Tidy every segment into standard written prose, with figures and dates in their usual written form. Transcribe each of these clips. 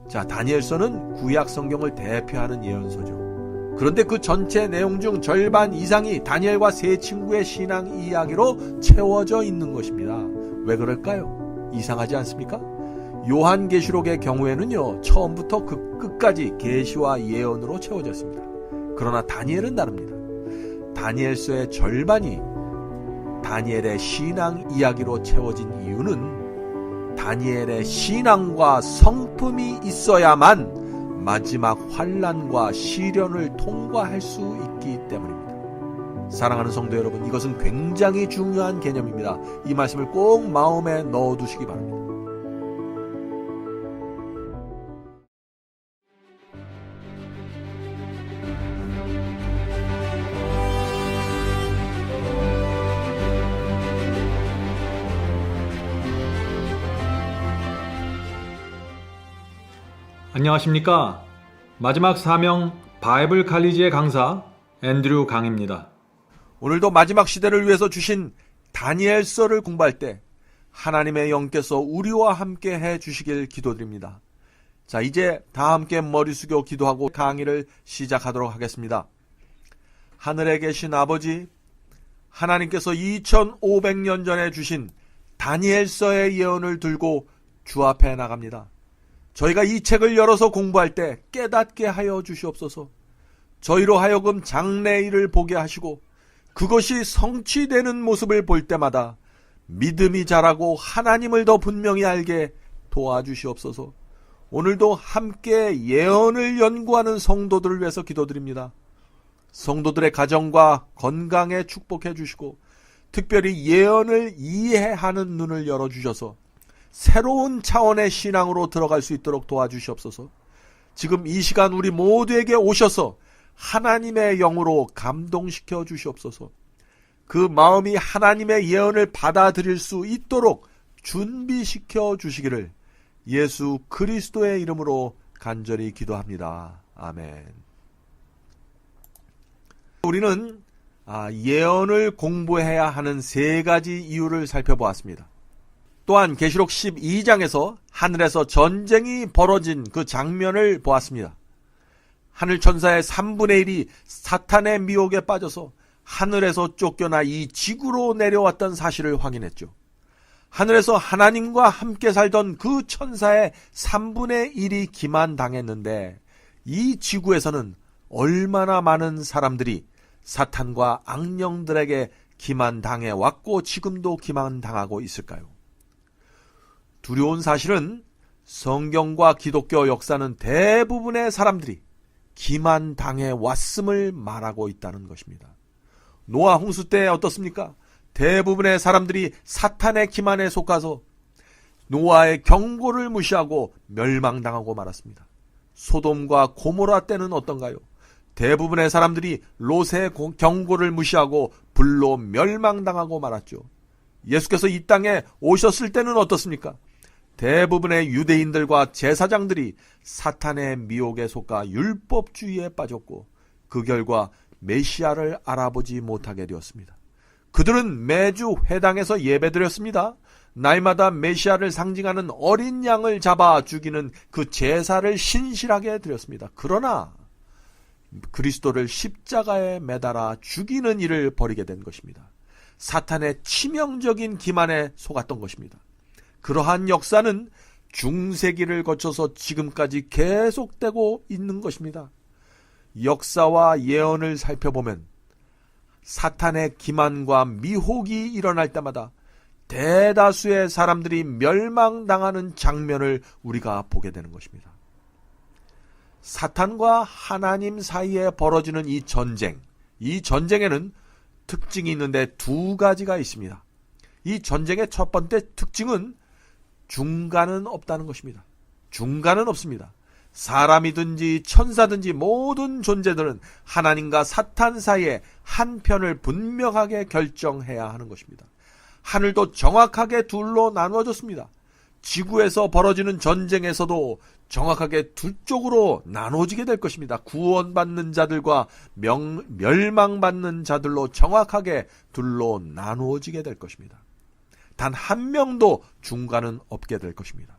자, 다니엘서는 구약 성경을 대표하는 예언서죠. 그런데 그 전체 내용 중 절반 이상이 다니엘과 세 친구의 신앙 이야기로 채워져 있는 것입니다. 왜 그럴까요? 이상하지 않습니까? 요한계시록의 경우에는요, 처음부터 그 끝까지 계시와 예언으로 채워졌습니다. 그러나 다니엘은 다릅니다. 다니엘서의 절반이 다니엘의 신앙 이야기로 채워진 이유는 다니엘의 신앙과 성품이 있어야만 마지막 환난과 시련을 통과할 수 있기 때문입니다. 사랑하는 성도 여러분, 이것은 굉장히 중요한 개념입니다. 이 말씀을 꼭 마음에 넣어두시기 바랍니다. 안녕하십니까? 마지막 사명 바이블 칼리지의 강사 앤드류 강입니다. 오늘도 마지막 시대를 위해서 주신 다니엘서를 공부할 때 하나님의 영께서 우리와 함께 해 주시길 기도드립니다. 자, 이제 다 함께 머리 숙여 기도하고 강의를 시작하도록 하겠습니다. 하늘에 계신 아버지, 하나님께서 2500년 전에 주신 다니엘서의 예언을 들고 주 앞에 나갑니다. 저희가 이 책을 열어서 공부할 때 깨닫게 하여 주시옵소서. 저희로 하여금 장래일을 보게 하시고 그것이 성취되는 모습을 볼 때마다 믿음이 자라고 하나님을 더 분명히 알게 도와주시옵소서. 오늘도 함께 예언을 연구하는 성도들을 위해서 기도드립니다. 성도들의 가정과 건강에 축복해 주시고 특별히 예언을 이해하는 눈을 열어주셔서 새로운 차원의 신앙으로 들어갈 수 있도록 도와주시옵소서. 지금 이 시간 우리 모두에게 오셔서 하나님의 영으로 감동시켜 주시옵소서. 그 마음이 하나님의 예언을 받아들일 수 있도록 준비시켜 주시기를 예수 그리스도의 이름으로 간절히 기도합니다. 아멘. 우리는 예언을 공부해야 하는 세 가지 이유를 살펴보았습니다. 또한 계시록 12장에서 하늘에서 전쟁이 벌어진 그 장면을 보았습니다. 하늘 천사의 3분의 1이 사탄의 미혹에 빠져서 하늘에서 쫓겨나 이 지구로 내려왔던 사실을 확인했죠. 하늘에서 하나님과 함께 살던 그 천사의 3분의 1이 기만당했는데 이 지구에서는 얼마나 많은 사람들이 사탄과 악령들에게 기만당해 왔고 지금도 기만당하고 있을까요? 두려운 사실은 성경과 기독교 역사는 대부분의 사람들이 기만당해 왔음을 말하고 있다는 것입니다. 노아 홍수 때 어떻습니까? 대부분의 사람들이 사탄의 기만에 속아서 노아의 경고를 무시하고 멸망당하고 말았습니다. 소돔과 고모라 때는 어떤가요? 대부분의 사람들이 롯의 경고를 무시하고 불로 멸망당하고 말았죠. 예수께서 이 땅에 오셨을 때는 어떻습니까? 대부분의 유대인들과 제사장들이 사탄의 미혹에 속아 율법주의에 빠졌고 그 결과 메시아를 알아보지 못하게 되었습니다. 그들은 매주 회당에서 예배드렸습니다. 날마다 메시아를 상징하는 어린 양을 잡아 죽이는 그 제사를 신실하게 드렸습니다. 그러나 그리스도를 십자가에 매달아 죽이는 일을 벌이게 된 것입니다. 사탄의 치명적인 기만에 속았던 것입니다. 그러한 역사는 중세기를 거쳐서 지금까지 계속되고 있는 것입니다. 역사와 예언을 살펴보면 사탄의 기만과 미혹이 일어날 때마다 대다수의 사람들이 멸망당하는 장면을 우리가 보게 되는 것입니다. 사탄과 하나님 사이에 벌어지는 이 전쟁에는 특징이 있는데 두 가지가 있습니다. 이 전쟁의 첫 번째 특징은 중간은 없다는 것입니다. 중간은 없습니다. 사람이든지 천사든지 모든 존재들은 하나님과 사탄 사이에 한 편을 분명하게 결정해야 하는 것입니다. 하늘도 정확하게 둘로 나누어졌습니다. 지구에서 벌어지는 전쟁에서도 정확하게 두 쪽으로 나눠지게 될 것입니다. 구원받는 자들과 멸망받는 자들로 정확하게 둘로 나누어지게 될 것입니다. 단 한 명도 중간은 없게 될 것입니다.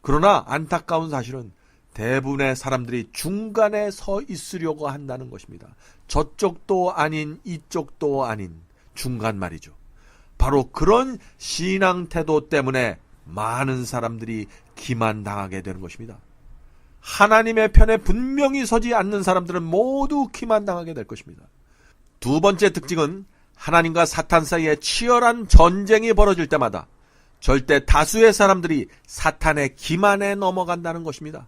그러나 안타까운 사실은 대부분의 사람들이 중간에 서 있으려고 한다는 것입니다. 저쪽도 아닌 이쪽도 아닌 중간 말이죠. 바로 그런 신앙 태도 때문에 많은 사람들이 기만당하게 되는 것입니다. 하나님의 편에 분명히 서지 않는 사람들은 모두 기만당하게 될 것입니다. 두 번째 특징은 하나님과 사탄 사이에 치열한 전쟁이 벌어질 때마다 절대 다수의 사람들이 사탄의 기만에 넘어간다는 것입니다.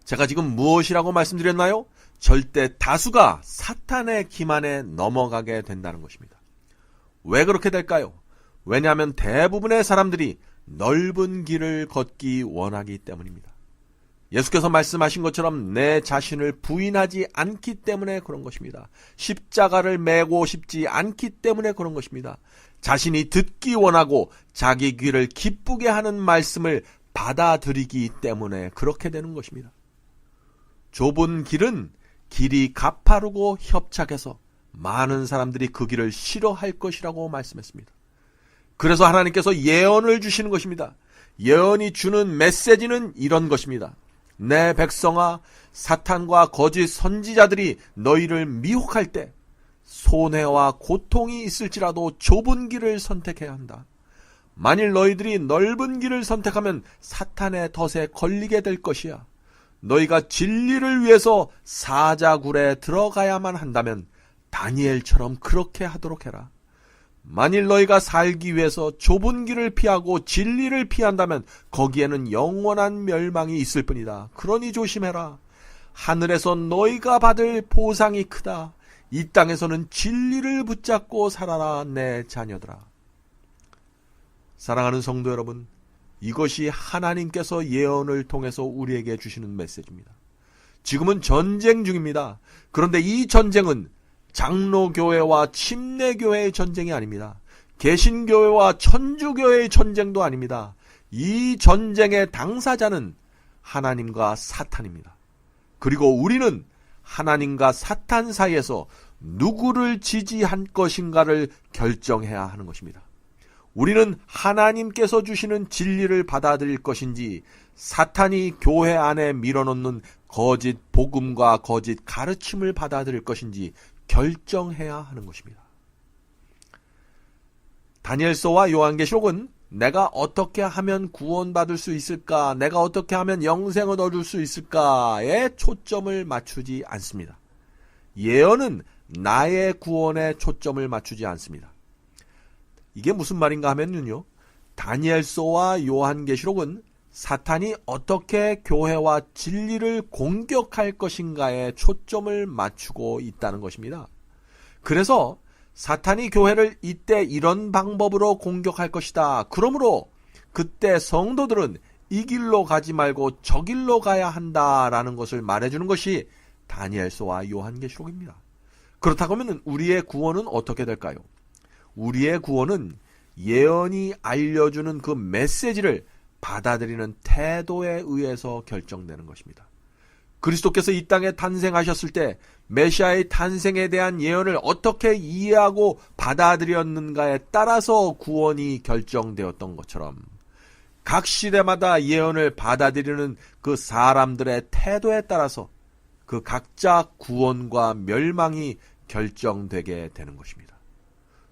제가 지금 무엇이라고 말씀드렸나요? 절대 다수가 사탄의 기만에 넘어가게 된다는 것입니다. 왜 그렇게 될까요? 왜냐하면 대부분의 사람들이 넓은 길을 걷기 원하기 때문입니다. 예수께서 말씀하신 것처럼 내 자신을 부인하지 않기 때문에 그런 것입니다. 십자가를 메고 싶지 않기 때문에 그런 것입니다. 자신이 듣기 원하고 자기 귀를 기쁘게 하는 말씀을 받아들이기 때문에 그렇게 되는 것입니다. 좁은 길은 길이 가파르고 협착해서 많은 사람들이 그 길을 싫어할 것이라고 말씀했습니다. 그래서 하나님께서 예언을 주시는 것입니다. 예언이 주는 메시지는 이런 것입니다. 내 백성아, 사탄과 거짓 선지자들이 너희를 미혹할 때 손해와 고통이 있을지라도 좁은 길을 선택해야 한다. 만일 너희들이 넓은 길을 선택하면 사탄의 덫에 걸리게 될 것이야. 너희가 진리를 위해서 사자굴에 들어가야만 한다면 다니엘처럼 그렇게 하도록 해라. 만일 너희가 살기 위해서 좁은 길을 피하고 진리를 피한다면 거기에는 영원한 멸망이 있을 뿐이다. 그러니 조심해라. 하늘에서 너희가 받을 보상이 크다. 이 땅에서는 진리를 붙잡고 살아라, 내 자녀들아. 사랑하는 성도 여러분, 이것이 하나님께서 예언을 통해서 우리에게 주시는 메시지입니다. 지금은 전쟁 중입니다. 그런데 이 전쟁은 장로교회와 침례교회의 전쟁이 아닙니다. 개신교회와 천주교회의 전쟁도 아닙니다. 이 전쟁의 당사자는 하나님과 사탄입니다. 그리고 우리는 하나님과 사탄 사이에서 누구를 지지할 것인가를 결정해야 하는 것입니다. 우리는 하나님께서 주시는 진리를 받아들일 것인지 사탄이 교회 안에 밀어넣는 거짓 복음과 거짓 가르침을 받아들일 것인지 결정해야 하는 것입니다. 다니엘서와 요한계시록은 내가 어떻게 하면 구원받을 수 있을까, 내가 어떻게 하면 영생을 얻을 수 있을까에 초점을 맞추지 않습니다. 예언은 나의 구원에 초점을 맞추지 않습니다. 이게 무슨 말인가 하면요, 다니엘서와 요한계시록은 사탄이 어떻게 교회와 진리를 공격할 것인가에 초점을 맞추고 있다는 것입니다. 그래서 사탄이 교회를 이때 이런 방법으로 공격할 것이다. 그러므로 그때 성도들은 이 길로 가지 말고 저 길로 가야 한다라는 것을 말해주는 것이 다니엘서와 요한계시록입니다. 그렇다고 하면 우리의 구원은 어떻게 될까요? 우리의 구원은 예언이 알려주는 그 메시지를 받아들이는 태도에 의해서 결정되는 것입니다. 그리스도께서 이 땅에 탄생하셨을 때 메시아의 탄생에 대한 예언을 어떻게 이해하고 받아들였는가에 따라서 구원이 결정되었던 것처럼 각 시대마다 예언을 받아들이는 그 사람들의 태도에 따라서 그 각자 구원과 멸망이 결정되게 되는 것입니다.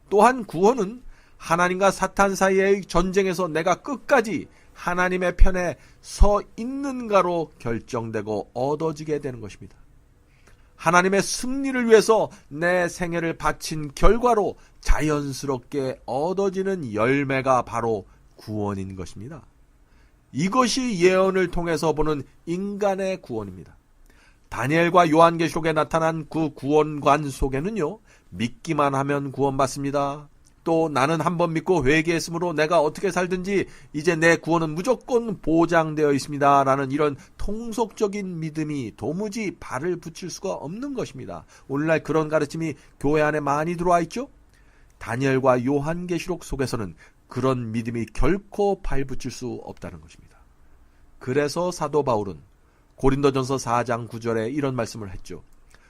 또한 구원은 하나님과 사탄 사이의 전쟁에서 내가 끝까지 하나님의 편에 서 있는가로 결정되고 얻어지게 되는 것입니다. 하나님의 승리를 위해서 내 생애를 바친 결과로 자연스럽게 얻어지는 열매가 바로 구원인 것입니다. 이것이 예언을 통해서 보는 인간의 구원입니다. 다니엘과 요한계시록에 나타난 그 구원관 속에는요, 믿기만 하면 구원받습니다. 또 나는 한번 믿고 회개했으므로 내가 어떻게 살든지 이제 내 구원은 무조건 보장되어 있습니다. 라는 이런 통속적인 믿음이 도무지 발을 붙일 수가 없는 것입니다. 오늘날 그런 가르침이 교회 안에 많이 들어와 있죠? 다니엘과 요한계시록 속에서는 그런 믿음이 결코 발붙일 수 없다는 것입니다. 그래서 사도 바울은 고린도전서 4장 9절에 이런 말씀을 했죠.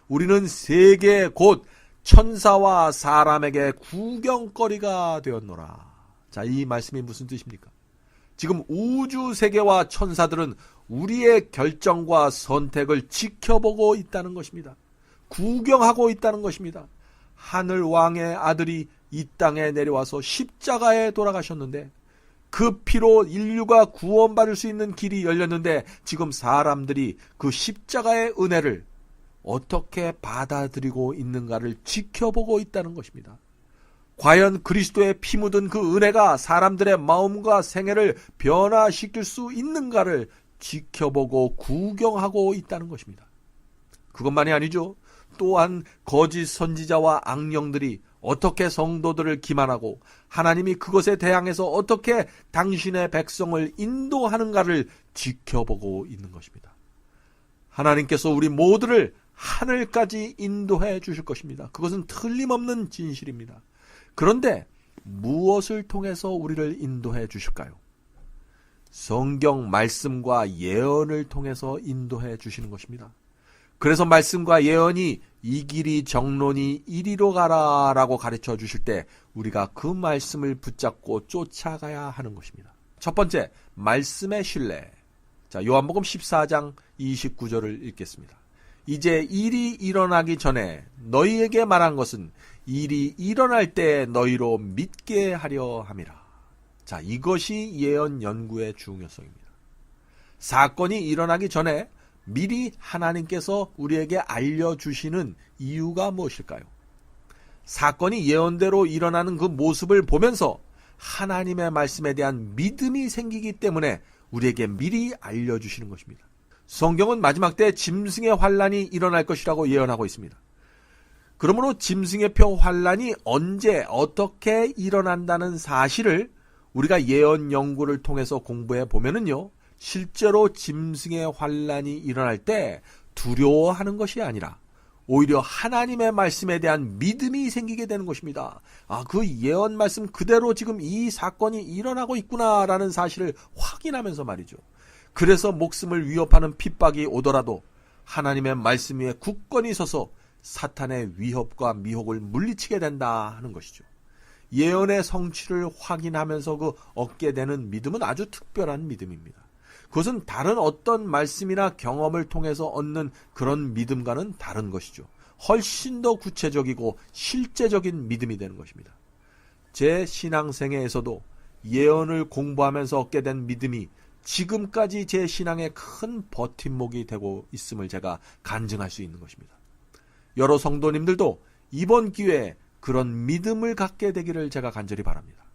우리는 세계 곧 천사와 사람에게 구경거리가 되었노라. 자, 이 말씀이 무슨 뜻입니까? 지금 우주 세계와 천사들은 우리의 결정과 선택을 지켜보고 있다는 것입니다. 구경하고 있다는 것입니다. 하늘 왕의 아들이 이 땅에 내려와서 십자가에 돌아가셨는데 그 피로 인류가 구원받을 수 있는 길이 열렸는데 지금 사람들이 그 십자가의 은혜를 어떻게 받아들이고 있는가를 지켜보고 있다는 것입니다. 과연 그리스도의 피 묻은 그 은혜가 사람들의 마음과 생애를 변화시킬 수 있는가를 지켜보고 구경하고 있다는 것입니다. 그것만이 아니죠. 또한 거짓 선지자와 악령들이 어떻게 성도들을 기만하고 하나님이 그것에 대항해서 어떻게 당신의 백성을 인도하는가를 지켜보고 있는 것입니다. 하나님께서 우리 모두를 하늘까지 인도해 주실 것입니다. 그것은 틀림없는 진실입니다. 그런데 무엇을 통해서 우리를 인도해 주실까요? 성경 말씀과 예언을 통해서 인도해 주시는 것입니다. 그래서 말씀과 예언이 이 길이 정론이 이리로 가라 라고 가르쳐 주실 때 우리가 그 말씀을 붙잡고 쫓아가야 하는 것입니다. 첫 번째, 말씀의 신뢰. 자, 요한복음 14장 29절을 읽겠습니다. 이제 일이 일어나기 전에 너희에게 말한 것은 일이 일어날 때 너희로 믿게 하려 함이라. 자, 이것이 예언 연구의 중요성입니다. 사건이 일어나기 전에 미리 하나님께서 우리에게 알려주시는 이유가 무엇일까요? 사건이 예언대로 일어나는 그 모습을 보면서 하나님의 말씀에 대한 믿음이 생기기 때문에 우리에게 미리 알려주시는 것입니다. 성경은 마지막 때 짐승의 환란이 일어날 것이라고 예언하고 있습니다. 그러므로 짐승의 표 환란이 언제 어떻게 일어난다는 사실을 우리가 예언 연구를 통해서 공부해 보면은요, 실제로 짐승의 환란이 일어날 때 두려워하는 것이 아니라 오히려 하나님의 말씀에 대한 믿음이 생기게 되는 것입니다. 아, 그 예언 말씀 그대로 지금 이 사건이 일어나고 있구나라는 사실을 확인하면서 말이죠. 그래서 목숨을 위협하는 핍박이 오더라도 하나님의 말씀 위에 굳건히 서서 사탄의 위협과 미혹을 물리치게 된다 하는 것이죠. 예언의 성취를 확인하면서 그 얻게 되는 믿음은 아주 특별한 믿음입니다. 그것은 다른 어떤 말씀이나 경험을 통해서 얻는 그런 믿음과는 다른 것이죠. 훨씬 더 구체적이고 실제적인 믿음이 되는 것입니다. 제 신앙생애에서도 예언을 공부하면서 얻게 된 믿음이 지금까지 제 신앙의 큰 버팀목이 되고 있음을 제가 간증할 수 있는 것입니다. 여러 성도님들도 이번 기회에 그런 믿음을 갖게 되기를 제가 간절히 바랍니다.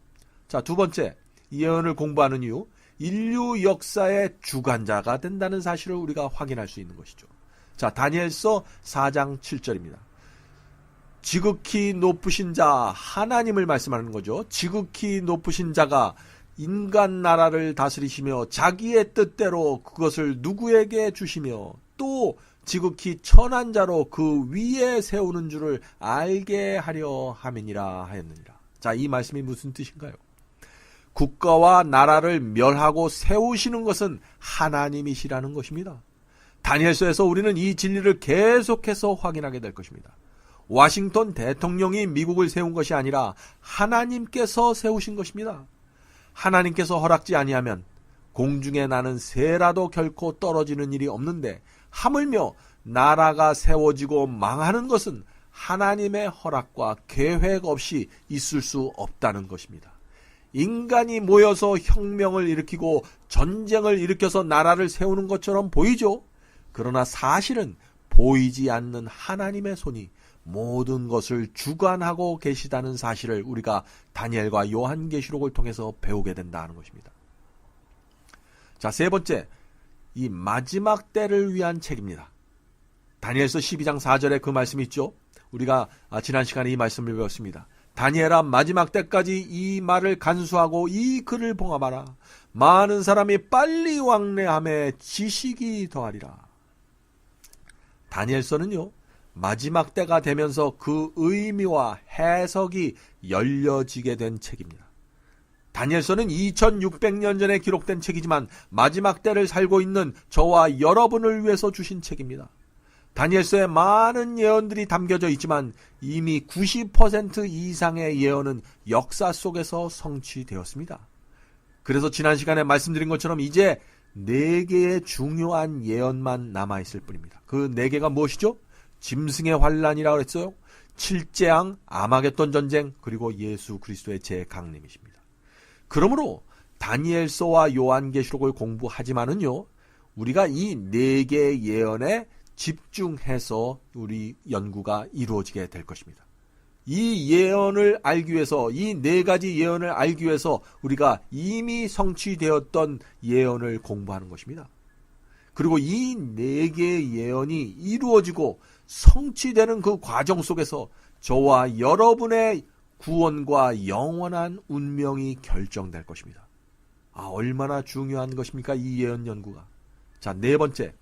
자, 두 번째, 예언을 공부하는 이유, 인류 역사의 주관자가 된다는 사실을 우리가 확인할 수 있는 것이죠. 자, 다니엘서 4장 7절입니다. 지극히 높으신 자, 하나님을 말씀하는 거죠. 지극히 높으신 자가 인간 나라를 다스리시며 자기의 뜻대로 그것을 누구에게 주시며 또 지극히 천한 자로 그 위에 세우는 줄을 알게 하려 함이니라 하였느니라. 자, 이 말씀이 무슨 뜻인가요? 국가와 나라를 멸하고 세우시는 것은 하나님이시라는 것입니다. 다니엘서에서 우리는 이 진리를 계속해서 확인하게 될 것입니다. 워싱턴 대통령이 미국을 세운 것이 아니라 하나님께서 세우신 것입니다. 하나님께서 허락지 아니하면 공중에 나는 새라도 결코 떨어지는 일이 없는데 하물며 나라가 세워지고 망하는 것은 하나님의 허락과 계획 없이 있을 수 없다는 것입니다. 인간이 모여서 혁명을 일으키고 전쟁을 일으켜서 나라를 세우는 것처럼 보이죠. 그러나 사실은 보이지 않는 하나님의 손이 모든 것을 주관하고 계시다는 사실을 우리가 다니엘과 요한계시록을 통해서 배우게 된다는 것입니다. 자, 세 번째, 이 마지막 때를 위한 책입니다. 다니엘서 12장 4절에 그 말씀이 있죠. 우리가 지난 시간에 이 말씀을 배웠습니다. 다니엘아, 마지막 때까지 이 말을 간수하고 이 글을 봉합하라. 많은 사람이 빨리 왕래함에 지식이 더하리라. 다니엘서는요, 마지막 때가 되면서 그 의미와 해석이 열려지게 된 책입니다. 다니엘서는 2600년 전에 기록된 책이지만 마지막 때를 살고 있는 저와 여러분을 위해서 주신 책입니다. 다니엘서에 많은 예언들이 담겨져 있지만 이미 90% 이상의 예언은 역사 속에서 성취되었습니다. 그래서 지난 시간에 말씀드린 것처럼 이제 4개의 중요한 예언만 남아있을 뿐입니다. 그 4개가 무엇이죠? 짐승의 환란이라고 그랬어요. 7재앙, 아마겟돈 전쟁, 그리고 예수 그리스도의 재강림이십니다. 그러므로 다니엘서와 요한계시록을 공부하지만은요, 우리가 이 4개의 예언에 집중해서 우리 연구가 이루어지게 될 것입니다. 이 예언을 알기 위해서, 이 4가지 예언을 알기 위해서 우리가 이미 성취되었던 예언을 공부하는 것입니다. 그리고 이 4개의 예언이 이루어지고 성취되는 그 과정 속에서 저와 여러분의 구원과 영원한 운명이 결정될 것입니다. 얼마나 중요한 것입니까? 이 예언 연구가. 자, 4번째.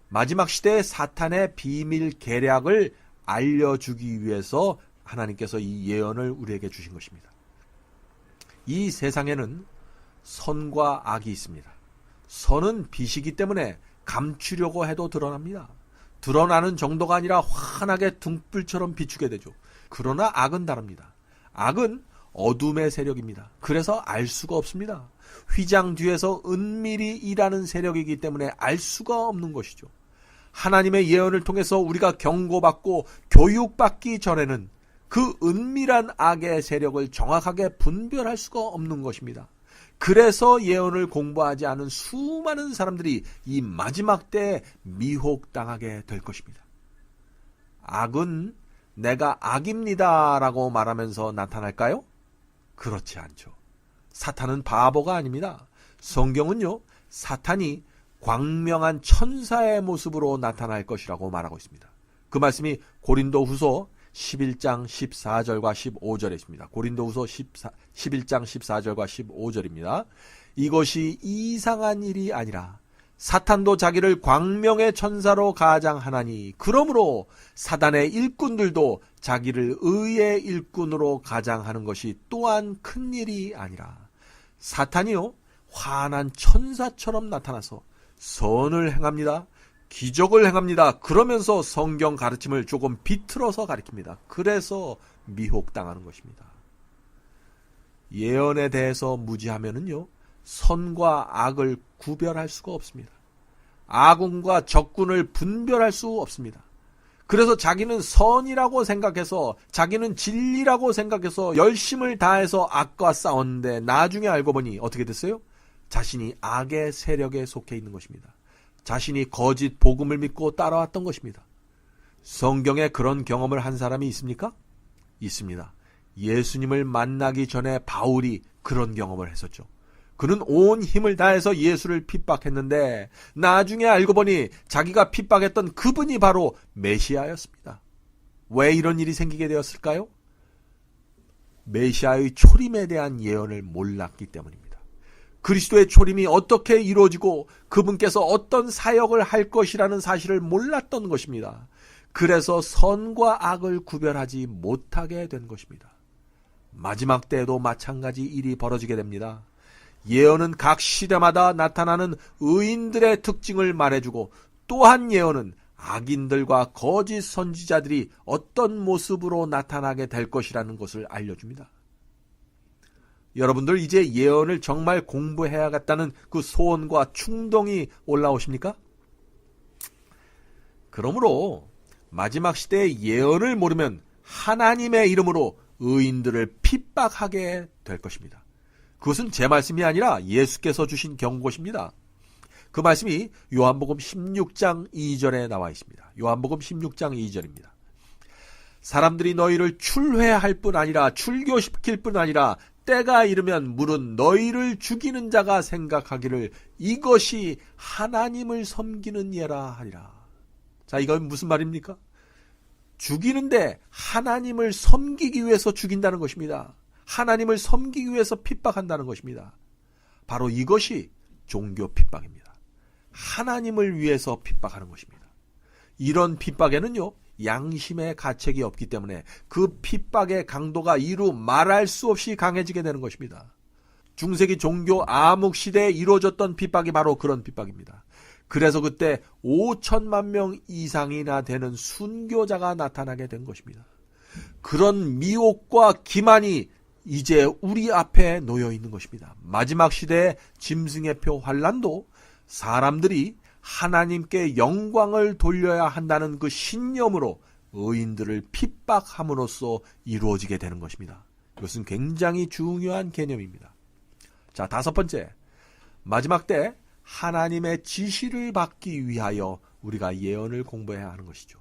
마지막 시대의 사탄의 비밀 계략을 알려주기 위해서 하나님께서 이 예언을 우리에게 주신 것입니다. 이 세상에는 선과 악이 있습니다. 선은 빛이기 때문에 감추려고 해도 드러납니다. 드러나는 정도가 아니라 환하게 등불처럼 비추게 되죠. 그러나 악은 다릅니다. 악은 어둠의 세력입니다. 그래서 알 수가 없습니다. 휘장 뒤에서 은밀히 일하는 세력이기 때문에 알 수가 없는 것이죠. 하나님의 예언을 통해서 우리가 경고받고 교육받기 전에는 그 은밀한 악의 세력을 정확하게 분별할 수가 없는 것입니다. 그래서 예언을 공부하지 않은 수많은 사람들이 이 마지막 때에 미혹당하게 될 것입니다. 악은 내가 악입니다 라고 말하면서 나타날까요? 그렇지 않죠. 사탄은 바보가 아닙니다. 성경은요, 사탄이 광명한 천사의 모습으로 나타날 것이라고 말하고 있습니다. 그 말씀이 고린도후서 11장 14절과 15절에 있습니다. 고린도후서 11장 14절과 15절입니다. 이것이 이상한 일이 아니라 사탄도 자기를 광명의 천사로 가장하나니 그러므로 사단의 일꾼들도 자기를 의의 일꾼으로 가장하는 것이 또한 큰 일이 아니라 사탄이요 환한 천사처럼 나타나서 선을 행합니다. 기적을 행합니다. 그러면서 성경 가르침을 조금 비틀어서 가르칩니다. 그래서 미혹당하는 것입니다. 예언에 대해서 무지하면은요, 선과 악을 구별할 수가 없습니다. 아군과 적군을 분별할 수 없습니다. 그래서 자기는 선이라고 생각해서, 자기는 진리라고 생각해서 열심을 다해서 악과 싸웠는데 나중에 알고 보니 어떻게 됐어요? 자신이 악의 세력에 속해 있는 것입니다. 자신이 거짓 복음을 믿고 따라왔던 것입니다. 성경에 그런 경험을 한 사람이 있습니까? 있습니다. 예수님을 만나기 전에 바울이 그런 경험을 했었죠. 그는 온 힘을 다해서 예수를 핍박했는데 나중에 알고 보니 자기가 핍박했던 그분이 바로 메시아였습니다. 왜 이런 일이 생기게 되었을까요? 메시아의 초림에 대한 예언을 몰랐기 때문입니다. 그리스도의 초림이 어떻게 이루어지고 그분께서 어떤 사역을 할 것이라는 사실을 몰랐던 것입니다. 그래서 선과 악을 구별하지 못하게 된 것입니다. 마지막 때에도 마찬가지 일이 벌어지게 됩니다. 예언은 각 시대마다 나타나는 의인들의 특징을 말해주고 또한 예언은 악인들과 거짓 선지자들이 어떤 모습으로 나타나게 될 것이라는 것을 알려줍니다. 여러분들 이제 예언을 정말 공부해야겠다는 그 소원과 충동이 올라오십니까? 그러므로 마지막 시대의 예언을 모르면 하나님의 이름으로 의인들을 핍박하게 될 것입니다. 그것은 제 말씀이 아니라 예수께서 주신 경고십니다. 그 말씀이 요한복음 16장 2절에 나와 있습니다. 요한복음 16장 2절입니다. 사람들이 너희를 출회할 뿐 아니라 출교시킬 뿐 아니라 때가 이르면 물은 너희를 죽이는 자가 생각하기를 이것이 하나님을 섬기는 예라 하리라. 자, 이건 무슨 말입니까? 죽이는데 하나님을 섬기기 위해서 죽인다는 것입니다. 하나님을 섬기기 위해서 핍박한다는 것입니다. 바로 이것이 종교 핍박입니다. 하나님을 위해서 핍박하는 것입니다. 이런 핍박에는요, 양심의 가책이 없기 때문에 그 핍박의 강도가 이루 말할 수 없이 강해지게 되는 것입니다. 중세기 종교 암흑 시대에 이루어졌던 핍박이 바로 그런 핍박입니다. 그래서 그때 5천만 명 이상이나 되는 순교자가 나타나게 된 것입니다. 그런 미혹과 기만이 이제 우리 앞에 놓여 있는 것입니다. 마지막 시대의 짐승의 표 환란도 사람들이 하나님께 영광을 돌려야 한다는 그 신념으로 의인들을 핍박함으로써 이루어지게 되는 것입니다. 이것은 굉장히 중요한 개념입니다. 자, 다섯 번째, 마지막 때 하나님의 지시를 받기 위하여 우리가 예언을 공부해야 하는 것이죠.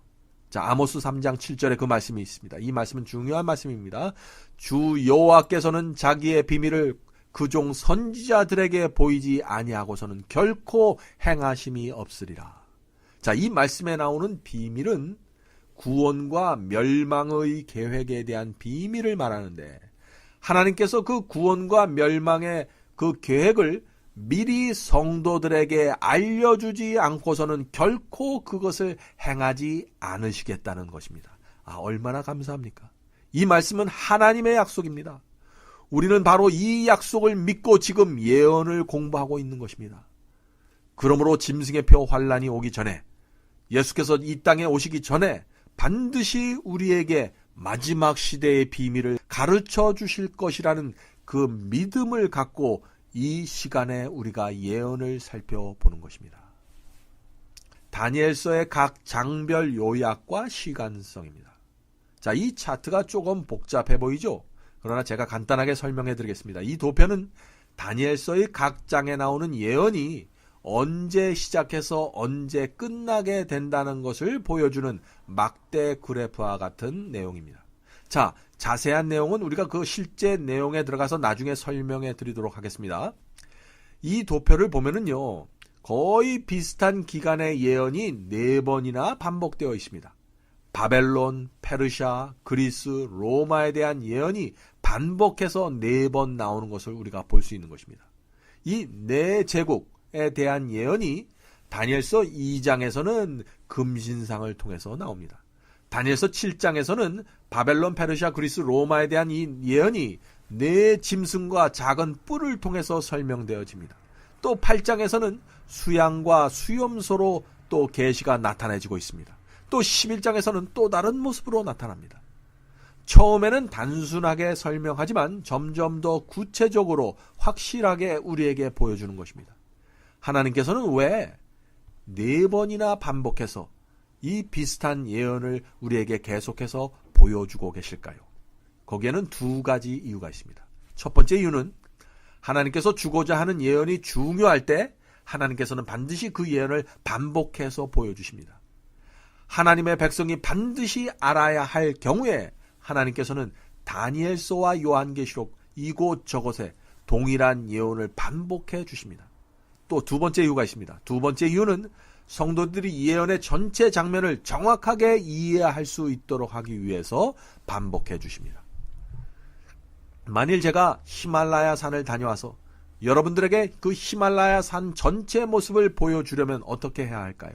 자, 아모스 3장 7절에 그 말씀이 있습니다. 이 말씀은 중요한 말씀입니다. 주 여호와께서는 자기의 비밀을 그종 선지자들에게 보이지 아니하고서는 결코 행하심이 없으리라. 자, 이 말씀에 나오는 비밀은 구원과 멸망의 계획에 대한 비밀을 말하는데, 하나님께서 그 구원과 멸망의 그 계획을 미리 성도들에게 알려주지 않고서는 결코 그것을 행하지 않으시겠다는 것입니다. 얼마나 감사합니까? 이 말씀은 하나님의 약속입니다. 우리는 바로 이 약속을 믿고 지금 예언을 공부하고 있는 것입니다. 그러므로 짐승의 표 환란이 오기 전에, 예수께서 이 땅에 오시기 전에 반드시 우리에게 마지막 시대의 비밀을 가르쳐 주실 것이라는 그 믿음을 갖고 이 시간에 우리가 예언을 살펴보는 것입니다. 다니엘서의 각 장별 요약과 시간성입니다. 자, 이 차트가 조금 복잡해 보이죠? 그러나 제가 간단하게 설명해 드리겠습니다. 이 도표는 다니엘서의 각 장에 나오는 예언이 언제 시작해서 언제 끝나게 된다는 것을 보여주는 막대 그래프와 같은 내용입니다. 자, 자세한 내용은 우리가 그 실제 내용에 들어가서 나중에 설명해 드리도록 하겠습니다. 이 도표를 보면은요, 거의 비슷한 기간의 예언이 4번이나 반복되어 있습니다. 바벨론, 페르시아, 그리스, 로마에 대한 예언이 반복해서 4번 나오는 것을 우리가 볼 수 있는 것입니다. 이 4제국에 대한 예언이 다니엘서 2장에서는 금신상을 통해서 나옵니다. 다니엘서 7장에서는 바벨론, 페르시아, 그리스, 로마에 대한 이 예언이 4짐승과 작은 뿔을 통해서 설명되어집니다. 또 8장에서는 수양과 수염소로 또 계시가 나타내지고 있습니다. 또 11장에서는 또 다른 모습으로 나타납니다. 처음에는 단순하게 설명하지만 점점 더 구체적으로 확실하게 우리에게 보여주는 것입니다. 하나님께서는 왜 4번이나 반복해서 이 비슷한 예언을 우리에게 계속해서 보여주고 계실까요? 거기에는 2가지 이유가 있습니다. 첫 번째 이유는 하나님께서 주고자 하는 예언이 중요할 때 하나님께서는 반드시 그 예언을 반복해서 보여주십니다. 하나님의 백성이 반드시 알아야 할 경우에 하나님께서는 다니엘서와 요한계시록 이곳저곳에 동일한 예언을 반복해 주십니다. 또 2번째 이유가 있습니다. 2번째 이유는 성도들이 예언의 전체 장면을 정확하게 이해할 수 있도록 하기 위해서 반복해 주십니다. 만일 제가 히말라야 산을 다녀와서 여러분들에게 그 히말라야 산 전체 모습을 보여주려면 어떻게 해야 할까요?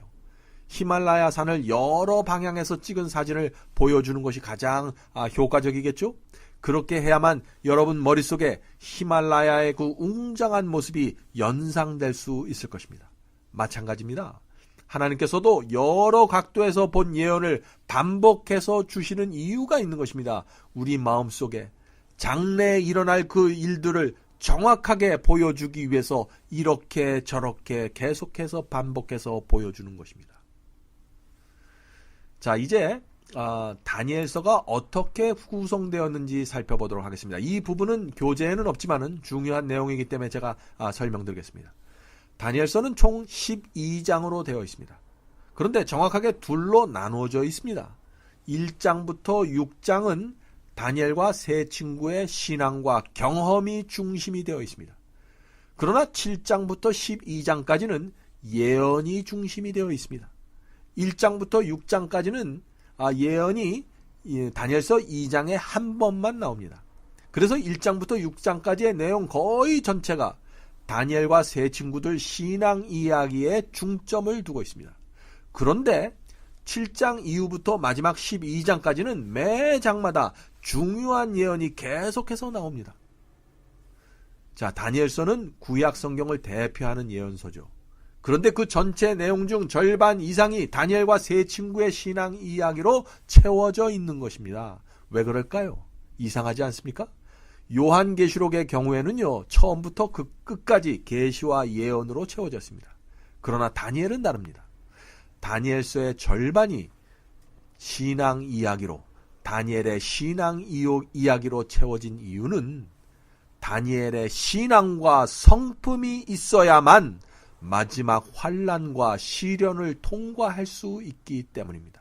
히말라야 산을 여러 방향에서 찍은 사진을 보여주는 것이 가장 효과적이겠죠? 그렇게 해야만 여러분 머릿속에 히말라야의 그 웅장한 모습이 연상될 수 있을 것입니다. 마찬가지입니다. 하나님께서도 여러 각도에서 본 예언을 반복해서 주시는 이유가 있는 것입니다. 우리 마음속에 장래에 일어날 그 일들을 정확하게 보여주기 위해서 이렇게 저렇게 계속해서 반복해서 보여주는 것입니다. 자, 이제 다니엘서가 어떻게 구성되었는지 살펴보도록 하겠습니다. 이 부분은 교재에는 없지만은 중요한 내용이기 때문에 제가 설명드리겠습니다. 다니엘서는 총 12장으로 되어 있습니다. 그런데 정확하게 둘로 나누어져 있습니다. 1장부터 6장은 다니엘과 세 친구의 신앙과 경험이 중심이 되어 있습니다. 그러나 7장부터 12장까지는 예언이 중심이 되어 있습니다. 1장부터 6장까지는 예언이 다니엘서 2장에 한 번만 나옵니다. 그래서 1장부터 6장까지의 내용 거의 전체가 다니엘과 세 친구들 신앙 이야기에 중점을 두고 있습니다. 그런데 7장 이후부터 마지막 12장까지는 매 장마다 중요한 예언이 계속해서 나옵니다. 자, 다니엘서는 구약 성경을 대표하는 예언서죠. 그런데 그 전체 내용 중 절반 이상이 다니엘과 세 친구의 신앙 이야기로 채워져 있는 것입니다. 왜 그럴까요? 이상하지 않습니까? 요한계시록의 경우에는요, 처음부터 그 끝까지 계시와 예언으로 채워졌습니다. 그러나 다니엘은 다릅니다. 다니엘서의 절반이 신앙 이야기로, 다니엘의 신앙 이야기로 채워진 이유는 다니엘의 신앙과 성품이 있어야만 마지막 환난과 시련을 통과할 수 있기 때문입니다.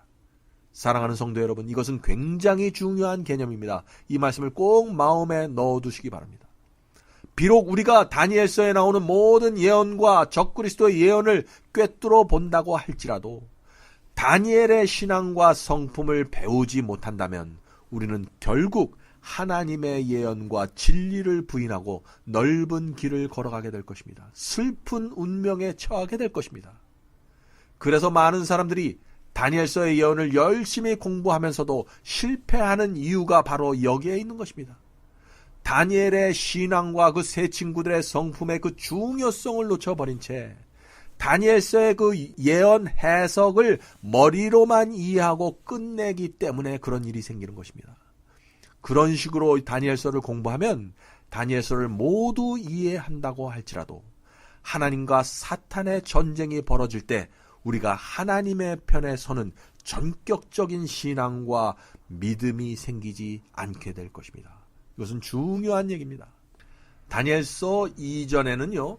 사랑하는 성도 여러분, 이것은 굉장히 중요한 개념입니다. 이 말씀을 꼭 마음에 넣어두시기 바랍니다. 비록 우리가 다니엘서에 나오는 모든 예언과 적그리스도의 예언을 꿰뚫어 본다고 할지라도 다니엘의 신앙과 성품을 배우지 못한다면 우리는 결국 하나님의 예언과 진리를 부인하고 넓은 길을 걸어가게 될 것입니다. 슬픈 운명에 처하게 될 것입니다. 그래서 많은 사람들이 다니엘서의 예언을 열심히 공부하면서도 실패하는 이유가 바로 여기에 있는 것입니다. 다니엘의 신앙과 그 세 친구들의 성품의 그 중요성을 놓쳐버린 채 다니엘서의 그 예언 해석을 머리로만 이해하고 끝내기 때문에 그런 일이 생기는 것입니다. 그런 식으로 다니엘서를 공부하면 다니엘서를 모두 이해한다고 할지라도 하나님과 사탄의 전쟁이 벌어질 때 우리가 하나님의 편에 서는 전격적인 신앙과 믿음이 생기지 않게 될 것입니다. 이것은 중요한 얘기입니다. 다니엘서 이전에는요,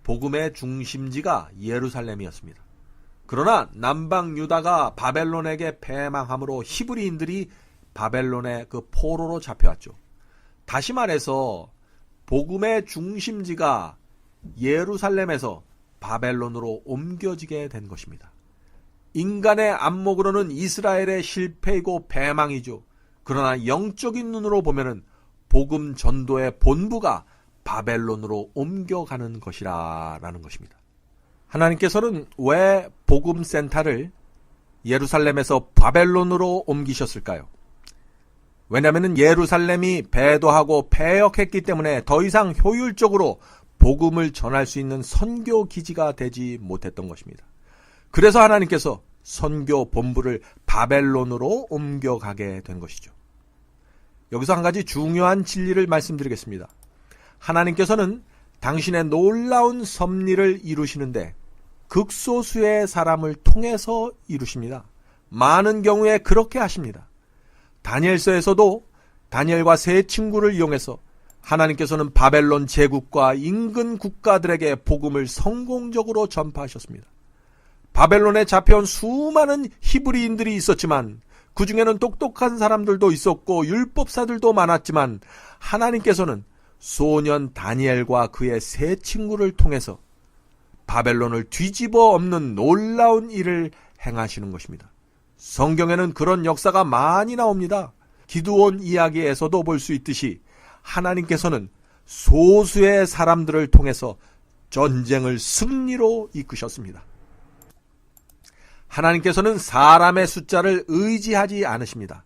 복음의 중심지가 예루살렘이었습니다. 그러나 남방 유다가 바벨론에게 패망함으로 히브리인들이 바벨론의 그 포로로 잡혀왔죠. 다시 말해서 복음의 중심지가 예루살렘에서 바벨론으로 옮겨지게 된 것입니다. 인간의 안목으로는 이스라엘의 실패이고 패망이죠. 그러나 영적인 눈으로 보면은 복음 전도의 본부가 바벨론으로 옮겨가는 것이라는 것입니다. 하나님께서는 왜 복음센터를 예루살렘에서 바벨론으로 옮기셨을까요? 왜냐하면 예루살렘이 배도하고 패역했기 때문에 더 이상 효율적으로 복음을 전할 수 있는 선교 기지가 되지 못했던 것입니다. 그래서 하나님께서 선교 본부를 바벨론으로 옮겨가게 된 것이죠. 여기서 한 가지 중요한 진리를 말씀드리겠습니다. 하나님께서는 당신의 놀라운 섭리를 이루시는데 극소수의 사람을 통해서 이루십니다. 많은 경우에 그렇게 하십니다. 다니엘서에서도 다니엘과 세 친구를 이용해서 하나님께서는 바벨론 제국과 인근 국가들에게 복음을 성공적으로 전파하셨습니다. 바벨론에 잡혀온 수많은 히브리인들이 있었지만 그 중에는 똑똑한 사람들도 있었고 율법사들도 많았지만 하나님께서는 소년 다니엘과 그의 세 친구를 통해서 바벨론을 뒤집어 엎는 놀라운 일을 행하시는 것입니다. 성경에는 그런 역사가 많이 나옵니다. 기드온 이야기에서도 볼 수 있듯이 하나님께서는 소수의 사람들을 통해서 전쟁을 승리로 이끄셨습니다. 하나님께서는 사람의 숫자를 의지하지 않으십니다.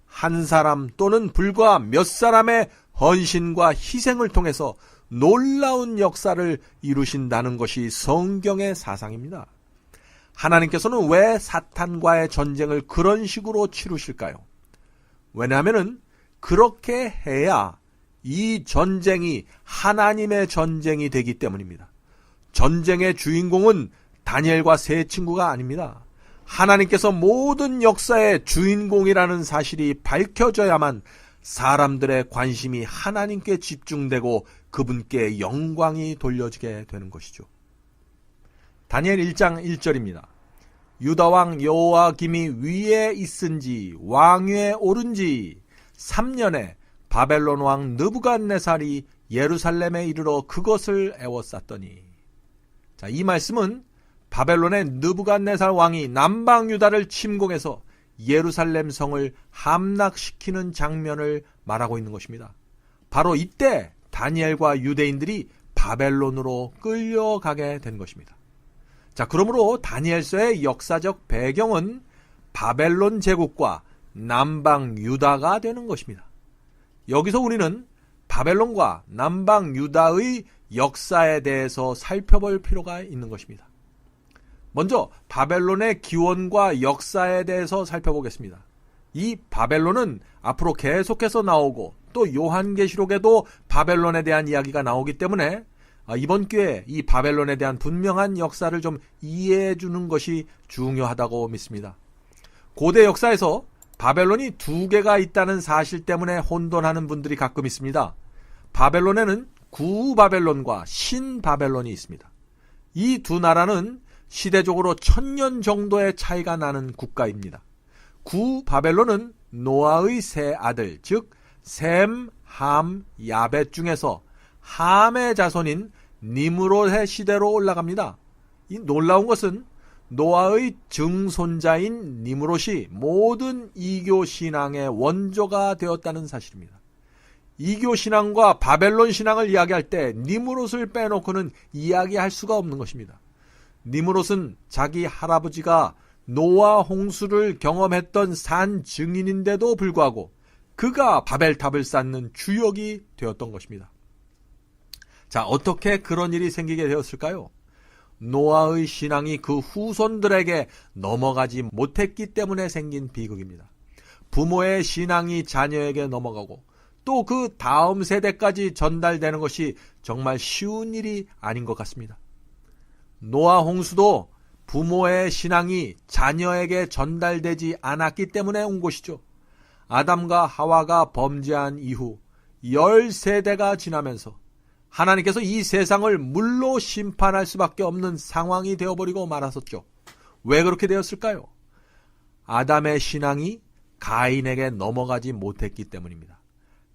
한 사람 또는 불과 몇 사람의 헌신과 희생을 통해서 놀라운 역사를 이루신다는 것이 성경의 사상입니다. 하나님께서는 왜 사탄과의 전쟁을 그런 식으로 치르실까요? 왜냐하면 그렇게 해야 이 전쟁이 하나님의 전쟁이 되기 때문입니다. 전쟁의 주인공은 다니엘과 세 친구가 아닙니다. 하나님께서 모든 역사의 주인공이라는 사실이 밝혀져야만 사람들의 관심이 하나님께 집중되고 그분께 영광이 돌려지게 되는 것이죠. 다니엘 1장 1절입니다. 유다왕 여호야김이 위에 있은지 왕위에 오른지 3년에 바벨론 왕 느부갓네살이 예루살렘에 이르러 그것을 애워쌌더니. 자, 이 말씀은 바벨론의 느부갓네살 왕이 남방 유다를 침공해서 예루살렘 성을 함락시키는 장면을 말하고 있는 것입니다. 바로 이때 다니엘과 유대인들이 바벨론으로 끌려가게 된 것입니다. 자, 그러므로 다니엘서의 역사적 배경은 바벨론 제국과 남방 유다가 되는 것입니다. 여기서 우리는 바벨론과 남방 유다의 역사에 대해서 살펴볼 필요가 있는 것입니다. 먼저 바벨론의 기원과 역사에 대해서 살펴보겠습니다. 이 바벨론은 앞으로 계속해서 나오고 또 요한계시록에도 바벨론에 대한 이야기가 나오기 때문에 이번 기회에 이 바벨론에 대한 분명한 역사를 좀 이해해 주는 것이 중요하다고 믿습니다. 고대 역사에서 바벨론이 두 개가 있다는 사실 때문에 혼돈하는 분들이 가끔 있습니다. 바벨론에는 구바벨론과 신바벨론이 있습니다. 이 두 나라는 시대적으로 1000년 정도의 차이가 나는 국가입니다. 구바벨론은 노아의 세 아들, 즉 셈, 함, 야벳 중에서 함의 자손인 니므롯의 시대로 올라갑니다. 이 놀라운 것은 노아의 증손자인 니므롯이 모든 이교 신앙의 원조가 되었다는 사실입니다. 이교 신앙과 바벨론 신앙을 이야기할 때 니므롯을 빼놓고는 이야기할 수가 없는 것입니다. 니므롯은 자기 할아버지가 노아 홍수를 경험했던 산 증인인데도 불구하고 그가 바벨탑을 쌓는 주역이 되었던 것입니다. 자, 어떻게 그런 일이 생기게 되었을까요? 노아의 신앙이 그 후손들에게 넘어가지 못했기 때문에 생긴 비극입니다. 부모의 신앙이 자녀에게 넘어가고 또 그 다음 세대까지 전달되는 것이 정말 쉬운 일이 아닌 것 같습니다. 노아 홍수도 부모의 신앙이 자녀에게 전달되지 않았기 때문에 온 것이죠. 아담과 하와가 범죄한 이후 10세대가 지나면서 하나님께서 이 세상을 물로 심판할 수밖에 없는 상황이 되어버리고 말았었죠. 왜 그렇게 되었을까요? 아담의 신앙이 가인에게 넘어가지 못했기 때문입니다.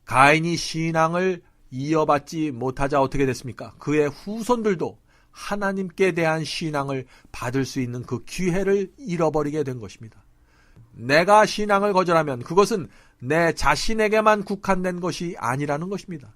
가인이 신앙을 이어받지 못하자 어떻게 됐습니까? 그의 후손들도 하나님께 대한 신앙을 받을 수 있는 그 기회를 잃어버리게 된 것입니다. 내가 신앙을 거절하면 그것은 내 자신에게만 국한된 것이 아니라는 것입니다.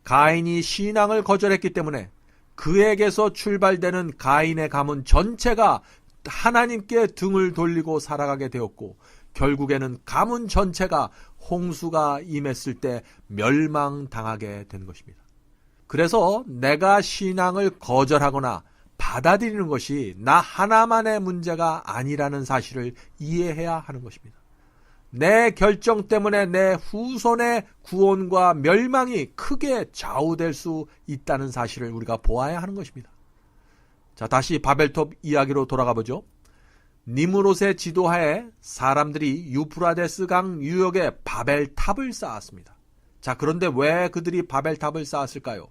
가인이 신앙을 거절했기 때문에 그에게서 출발되는 가인의 가문 전체가 하나님께 등을 돌리고 살아가게 되었고 결국에는 가문 전체가 홍수가 임했을 때 멸망당하게 된 것입니다. 그래서 내가 신앙을 거절하거나 받아들이는 것이 나 하나만의 문제가 아니라는 사실을 이해해야 하는 것입니다. 내 결정 때문에 내 후손의 구원과 멸망이 크게 좌우될 수 있다는 사실을 우리가 보아야 하는 것입니다. 자, 다시 바벨탑 이야기로 돌아가 보죠. 니므롯의 지도하에 사람들이 유프라데스 강 유역에 바벨탑을 쌓았습니다. 자, 그런데 왜 그들이 바벨탑을 쌓았을까요?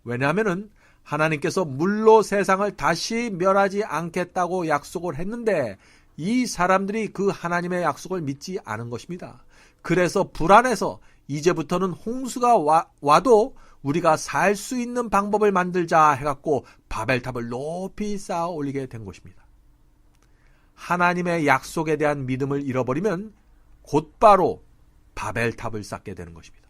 왜냐하면 하나님께서 물로 세상을 다시 멸하지 않겠다고 약속을 했는데 이 사람들이 그 하나님의 약속을 믿지 않은 것입니다. 그래서 불안해서 이제부터는 홍수가 와도 우리가 살 수 있는 방법을 만들자 해갖고 바벨탑을 높이 쌓아 올리게 된 것입니다. 하나님의 약속에 대한 믿음을 잃어버리면 곧바로 바벨탑을 쌓게 되는 것입니다.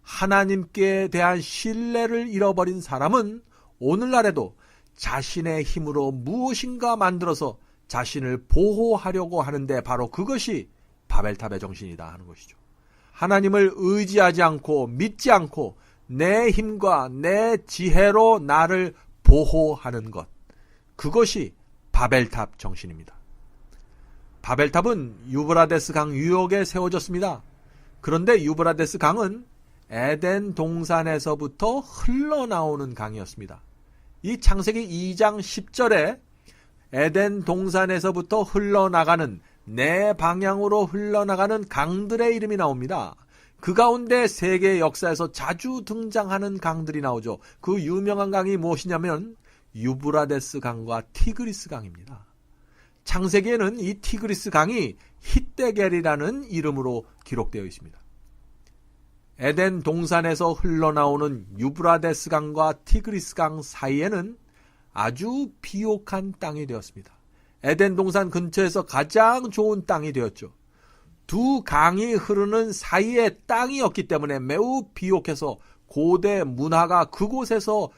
하나님께 대한 신뢰를 잃어버린 사람은 오늘날에도 자신의 힘으로 무엇인가 만들어서 자신을 보호하려고 하는데 바로 그것이 바벨탑의 정신이다 하는 것이죠. 하나님을 의지하지 않고 믿지 않고 내 힘과 내 지혜로 나를 보호하는 것, 그것이 바벨탑 정신입니다. 바벨탑은 유브라데스 강 유역에 세워졌습니다. 그런데 유브라데스 강은 에덴 동산에서부터 흘러나오는 강이었습니다. 이 창세기 2장 10절에 에덴 동산에서부터 흘러나가는 네 방향으로 흘러나가는 강들의 이름이 나옵니다. 그 가운데 세계 역사에서 자주 등장하는 강들이 나오죠. 그 유명한 강이 무엇이냐면 유브라데스 강과 티그리스 강입니다. 창세기에는 이 티그리스 강이 hitdegel이라는 이름으로 기록되어 있습니다. 에덴 동산에서 흘러나오는 유브라데스 강과 티그리스 강 사이에는 아주 비옥한 땅이 되었습니다. 에덴 동산 근처에서 가장 좋은 땅이 되었죠. 두 강이 흐르는 사이에 땅이었기 때문에 매우 비옥해서 고대 문화가 그곳에서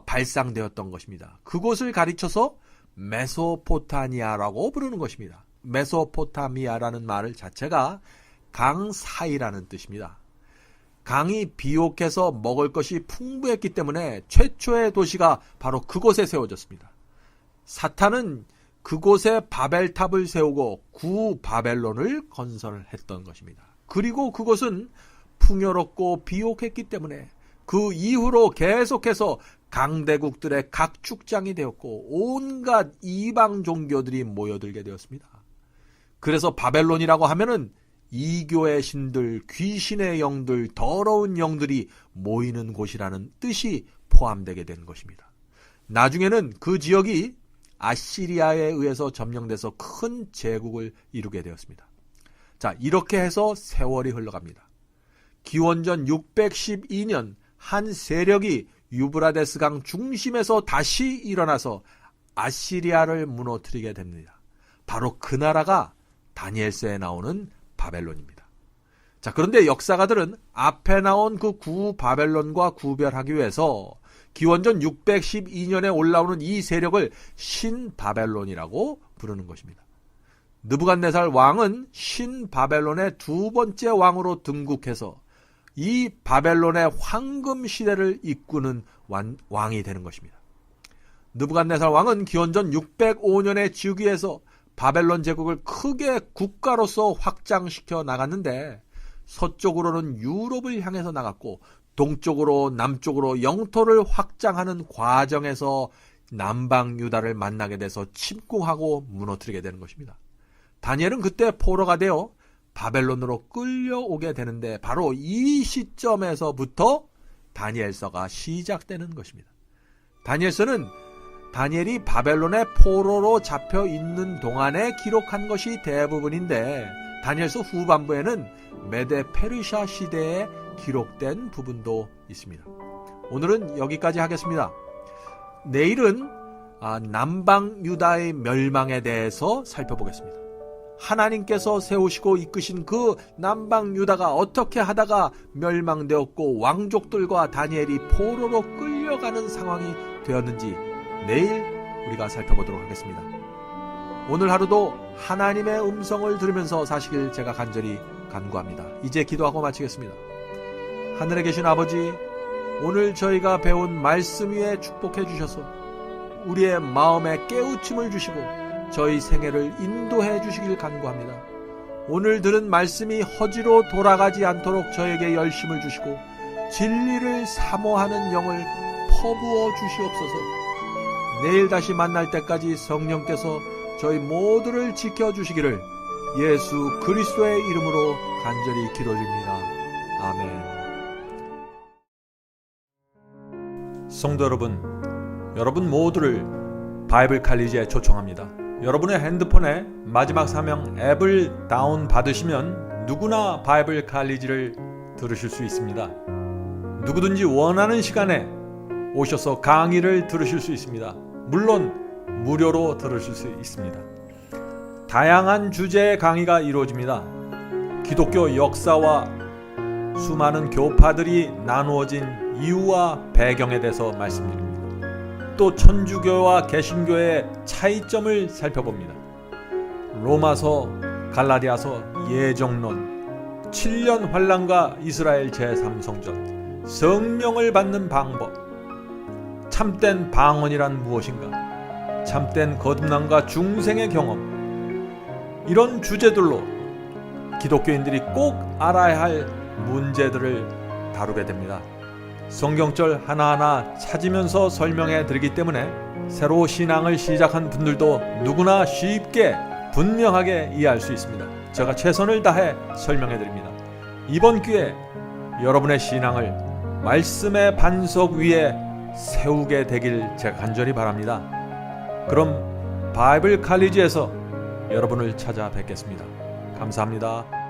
발상되었던 것입니다. 그곳을 가리쳐서 메소포타미아라고 부르는 것입니다. 메소포타미아라는 말 자체가 강 사이라는 뜻입니다. 강이 비옥해서 먹을 것이 풍부했기 때문에 최초의 도시가 바로 그곳에 세워졌습니다. 사탄은 그곳에 바벨탑을 세우고 구바벨론을 건설했던 것입니다. 그리고 그것은 풍요롭고 비옥했기 때문에 그 이후로 계속해서 강대국들의 각축장이 되었고 온갖 이방 종교들이 모여들게 되었습니다. 그래서 바벨론이라고 하면은 이교의 신들, 귀신의 영들, 더러운 영들이 모이는 곳이라는 뜻이 포함되게 된 것입니다. 나중에는 그 지역이 아시리아에 의해서 점령돼서 큰 제국을 이루게 되었습니다. 자, 이렇게 해서 세월이 흘러갑니다. 기원전 612년 한 세력이 유브라데스 강 중심에서 다시 일어나서 아시리아를 무너뜨리게 됩니다. 바로 그 나라가 다니엘서에 나오는 바벨론입니다. 자, 그런데 역사가들은 앞에 나온 그 구바벨론과 구별하기 위해서 기원전 612년에 올라오는 이 세력을 신바벨론이라고 부르는 것입니다. 느부갓네살 왕은 신바벨론의 두 번째 왕으로 등극해서 이 바벨론의 황금 시대를 이끄는 왕이 되는 것입니다. 느부갓네살 왕은 기원전 605년의 즉위에서 바벨론 제국을 크게 국가로서 확장시켜 나갔는데 서쪽으로는 유럽을 향해서 나갔고 동쪽으로 남쪽으로 영토를 확장하는 과정에서 남방 유다를 만나게 돼서 침공하고 무너뜨리게 되는 것입니다. 다니엘은 그때 포로가 되어 바벨론으로 끌려오게 되는데 바로 이 시점에서부터 다니엘서가 시작되는 것입니다. 다니엘서는 다니엘이 바벨론의 포로로 잡혀 있는 동안에 기록한 것이 대부분인데 다니엘서 후반부에는 메데 페르시아 시대에 기록된 부분도 있습니다. 오늘은 여기까지 하겠습니다. 내일은 남방 유다의 멸망에 대해서 살펴보겠습니다. 하나님께서 세우시고 이끄신 그 남방 유다가 어떻게 하다가 멸망되었고 왕족들과 다니엘이 포로로 끌려가는 상황이 되었는지 내일 우리가 살펴보도록 하겠습니다. 오늘 하루도 하나님의 음성을 들으면서 사시길 제가 간절히 간구합니다. 이제 기도하고 마치겠습니다. 하늘에 계신 아버지, 오늘 저희가 배운 말씀 위에 축복해 주셔서 우리의 마음에 깨우침을 주시고 저희 생애를 인도해 주시길 간구합니다. 오늘 들은 말씀이 허지로 돌아가지 않도록 저에게 열심을 주시고 진리를 사모하는 영을 퍼부어 주시옵소서. 내일 다시 만날 때까지 성령께서 저희 모두를 지켜주시기를 예수 그리스도의 이름으로 간절히 기도드립니다. 아멘. 성도 여러분 모두를 바이블 칼리지에 초청합니다. 여러분의 핸드폰에 마지막 사명 앱을 다운 받으시면 누구나 바이블 칼리지를 들으실 수 있습니다. 누구든지 원하는 시간에 오셔서 강의를 들으실 수 있습니다. 물론 무료로 들으실 수 있습니다. 다양한 주제의 강의가 이루어집니다. 기독교 역사와 수많은 교파들이 나누어진 이유와 배경에 대해서 말씀드립니다. 또 천주교와 개신교의 차이점을 살펴봅니다. 로마서, 갈라디아서, 예정론, 7년 환란과 이스라엘 제3성전, 성령을 받는 방법, 참된 방언이란 무엇인가, 참된 거듭남과 중생의 경험, 이런 주제들로 기독교인들이 꼭 알아야 할 문제들을 다루게 됩니다. 성경절 하나하나 찾으면서 설명해 드리기 때문에 새로 신앙을 시작한 분들도 누구나 쉽게 분명하게 이해할 수 있습니다. 제가 최선을 다해 설명해 드립니다. 이번 기회에 여러분의 신앙을 말씀의 반석 위에 세우게 되길 제가 간절히 바랍니다. 그럼 바이블 칼리지에서 여러분을 찾아뵙겠습니다. 감사합니다.